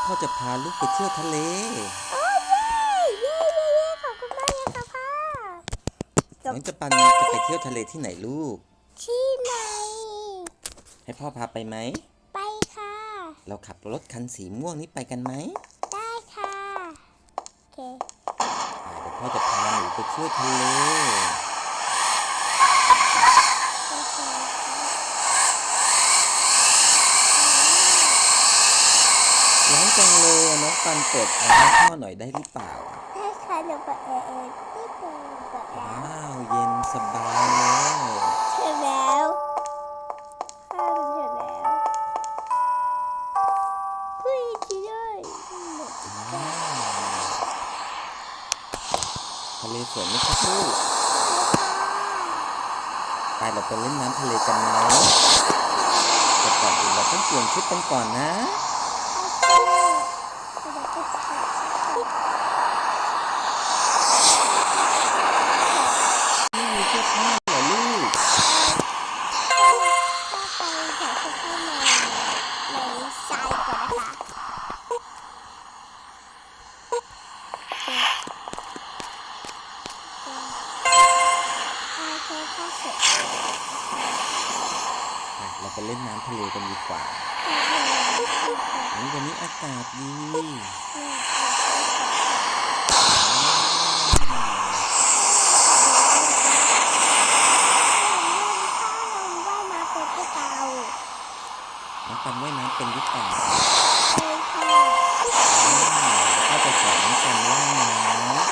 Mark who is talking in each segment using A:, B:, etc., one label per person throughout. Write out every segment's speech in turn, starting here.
A: พ่อจะพาลูกไปเที่ยวทะเล
B: โอ้เย้เย้เย้เย้ขอบคุณมากเลยค่ะพ่อ
A: น้องจะไปเที่ยวทะเลที่ไหนลูก
B: ที่ไหน
A: ให้พ่อพาไปไหม
B: ไปค่ะ
A: เราขับรถคันสีม่วงนี้ไปกันไหม
B: ได้ค่ะโอเค
A: เดี๋ยวพ่อจะพาหนูไปเที่ยวทะเล
B: โอเค
A: ร้อนจังเลยน้องปันเปิดแอร์ให้พ่อหน่อยได้หรือเปล่า
B: ได้ค่ะหนูเปิดแอร์ที่ตัวเปิดแล้
A: ว้าวเย็นสบายเลย
B: ถึงแล้วข้าวถึงแล้วคุยจีด้วย
A: ทะเลสวยไหมครับลูกไปเราไปเล่นน้ำทะเลกันไหมแต่ก่อนอื่นเราต้องเปลี่ยนชุดกันก่อนนะไม่มีเสื้อผ้าเหรอลูก
B: ทรายก่อนนะคะ
A: เราไปเล่นน้ำทะเลกันดีกว่าวันนี้อากาศดีน้องปันว่ายน้ำเป็นหรือเปล่าพ่อจะสอนน้องปันว่ายน้ำ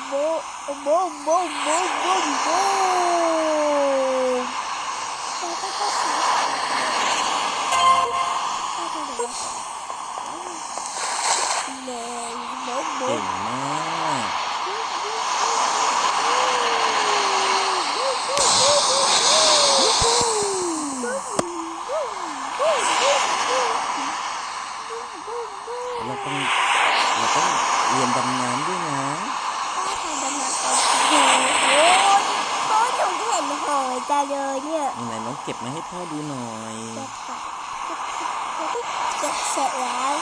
B: โบโบโบโบโบแล้วก็ใช้เลยโบโบ
A: เก่งมากเราต้องเรียนดำน้ำด้วยนะ
B: พ่อหนูเห็นหอยจังเลยเนี่ย
A: ไหนน้องเก็บมาให้พ่อดูหน่อย
B: เก็บเสร็จแล้ว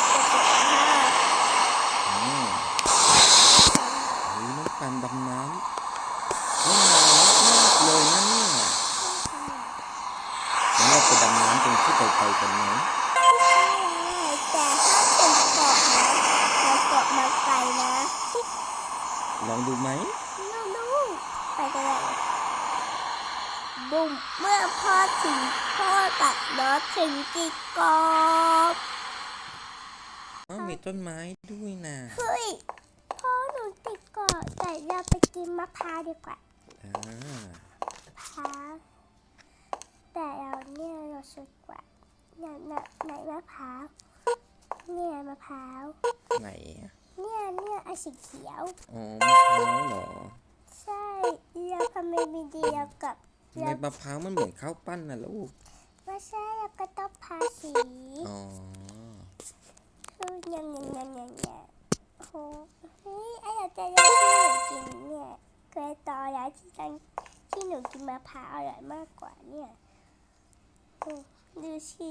B: เก็บเสร็จแล้ว
A: น้องปันดำน้ำไม่นานมากเลยนะเนี่ยงั้นเราไปดำน้ำตรงที่ไกลๆกันไหม
B: แต่ถ้าถึงเกาะนะเราเกาะมาไกลนะ
A: ลองดูไหม
B: นู่นไปกันเลยบุ้มเมื่อพ่อกับน้องถึงติดกบ
A: มีต้นไม้ด้วยนะ
B: เฮ้ยพ่อหนูติดเกาะแต่เราไปกินมะพร้าวดีกว่ามะพร้าวแต่เราสวยกว่าไหนมะพร้าวเนี่ยมะพร้าว
A: ไหน
B: เนี่ยไอ้สีเขียว
A: อ๋อมะพร้าวเหรอ
B: ใช่เราทำไมมีเดียวกับ
A: มะพร้าวมันเหมือนข้าวปั้นนะลูก
B: ไม่ใช่เราก็ต้องทาสี
A: อ๋อ
B: คือยังโอ้เฮ้ยไอ้เราจะได้ที่หนูกินเนี่ยเคยตอนแล้วที่หนูกินมะพร้าวอร่อยมากกว่าเนี่ยดูสิ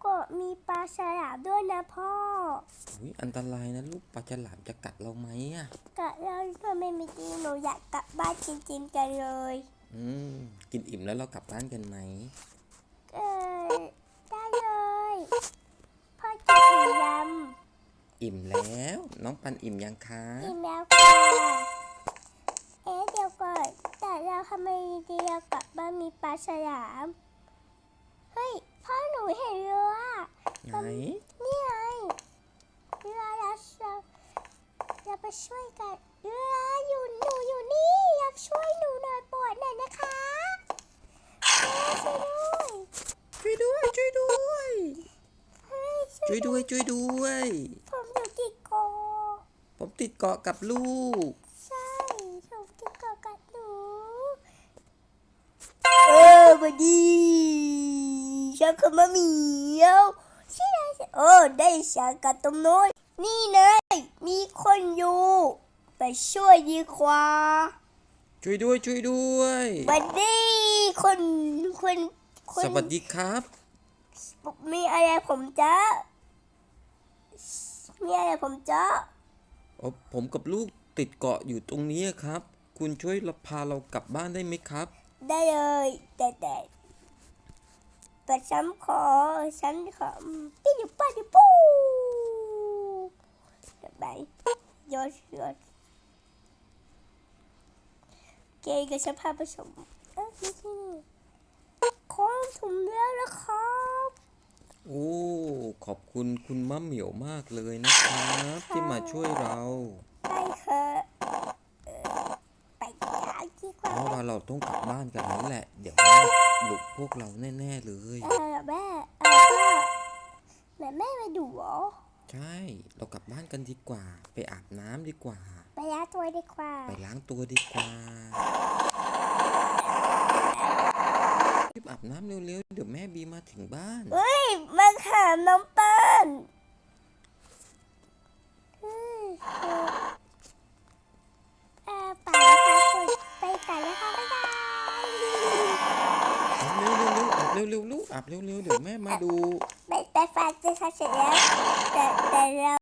B: ก็มีปลาฉลามด้วยนะพ่อ
A: อันตรายนะลูกปลาฉลามจะกัดเราไหมอ่ะ
B: กัดเราทำไมไม่ดีหนูอยากกลับบ้านจริงๆกันเลย
A: กินอิ่มแล้วเรากลับบ้านกันไหม
B: ได้เลยพ่อจะกินยำ
A: อิ่มแล้วน้องปันอิ่มยังคะ
B: อิ่มแล้วค่ะเดี๋ยวก่อนแต่เราทำไมดีเรากลับบ้านมีปลาฉลามเฮ้ยพ่อหนูเห็นเรือ
A: ไหน
B: นี่ไงเรือเราไปช่วยกันเรือหนูอยู่นี่อยากช่วยหนูหน่อยปวดหน่อยนะคะ
A: ช่วยด้วย
B: ช่วยด้วย ผมอยู่ติดเกาะ
A: ผมติดเกาะกับลูก
B: ใช่ผมติดเกาะกับหนูวันดีฉันคือมะเหมียวใช่ไหมได้ฉันกับตรงโน้นนี่เลยมีคนอยู่ไปช่วยดีกว่า
A: ช่วยด้วยช่วยด้วย
B: สวัสดีคุณ
A: สวัสดีครับ
B: มีอะไรผมจะมีอะไรผมจะ
A: ผมกับลูกติดเกาะอยู่ตรงนี้ครับ คุณช่วยพาเรากลับบ้านได้ไหมครับ
B: ได้เลยแต่ฉันขอปิ้วป้าดิปูเดี๋ยวไปยอดเกย์กับฉันพาไปชมนี่ของถุงแล้วนะครับ
A: โอ้ขอบคุณคุณมะเหมี่ยวมากเลยนะครับ ที่มาช่วยเรา
B: ไปเถอะไปกันดีกว่า
A: เพราะว่าเราต้องกลับบ้านกันแล้วแหละ เดี๋ยวแม่ดุพวกเราแน่ๆเลย
B: แม่แม่มาดูเหรอ
A: ใช่เรากลับบ้านกันดีกว่า ไปอาบน้ำดีกว่า
B: ไปล้างตัวดีกว่า
A: ไปล้างตัวดีกว่ารีบอาบน้ำเร็วๆเดี๋ยวแม่บีมาถึงบ้าน
B: เฮ้ยมาหาน้องเปิ้ลไปนะคะคุณไปกันนะคะบ๊ายบาย
A: อาบเร็วๆลูกอาบเร็วๆเดี๋ยวแม่มาดู
B: ไปฟันจะเสร็จแล้วแต่เรา